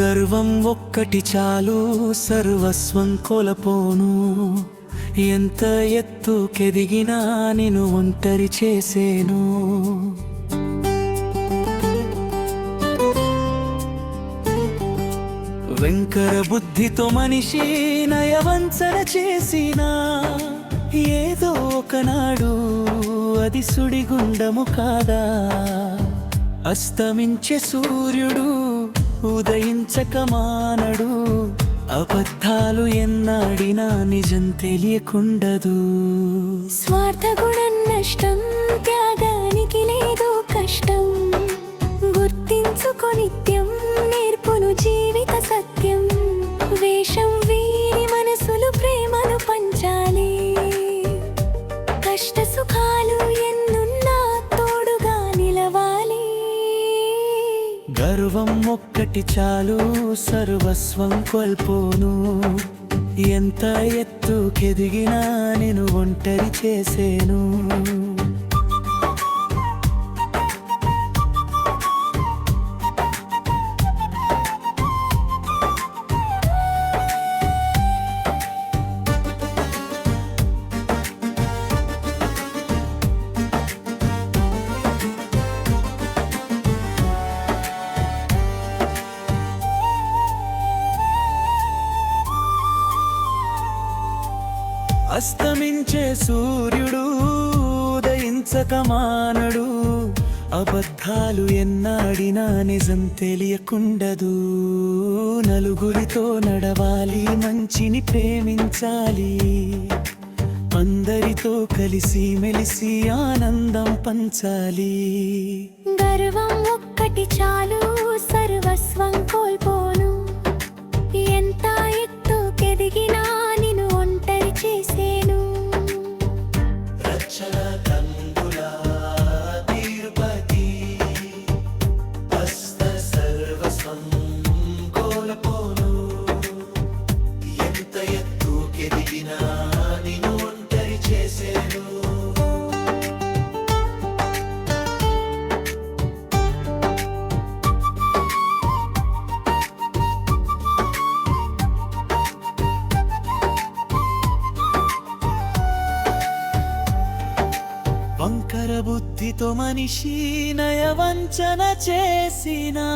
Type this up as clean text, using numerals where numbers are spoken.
గర్వం ఒక్కటి చాలు సర్వస్వం కోల్పోను. ఎంత ఎత్తుకెదిగినా నిన్ను ఒంటరి చేసేను. వెంకర బుద్ధితో మనిషి నయవంచన చేసినా ఏదో ఒకనాడు అది సుడిగుండము కాదా. అస్తమించే సూర్యుడు ఉదయించక మానడు. అబద్ధాలు ఎన్నాడినా నిజం తెలియకుండదు. స్వార్థగుణం నష్టం, త్యాగానికి లేదు కష్టం. గుర్తించుకో నిత్యం, నేర్పును జీవిత సత్యం. వేషం వీరి మనసులు ప్రేమను పంచాలి. కష్ట సుఖాలు ఎన్నున్నా తోడుగా నిలవాలి. గర్వం ఒక్కటి చాలు సర్వస్వం కోల్పోను. ఎంత ఎత్తుకెదిగినా నిన్ను ఒంటరి చేసేను. అస్తమించే సూర్యుడు ఉదయించక మానడు. అబద్ధాలు ఎన్నాడినా నిజం తెలియకుండదు. నలుగురితో నడవాలి, మంచిని ప్రేమించాలి. అందరితో కలిసి మెలిసి ఆనందం పంచాలి. గర్వం ఒక్కటి చాలు సర్వస్వం కోల్పోను. ఎంత ఎత్తుకెదిగినా నిన్ను ఒంటరి చేసేను. రక్షణ తంబులా తిరుపతి హస్త సర్వస్వం కోల్పోను. ఎంత ఎత్తుకెదిగినా నిన్ను ఒంటరి చేసేను. వంకర బుద్ధితో మనిషి నయవంచన చేసినా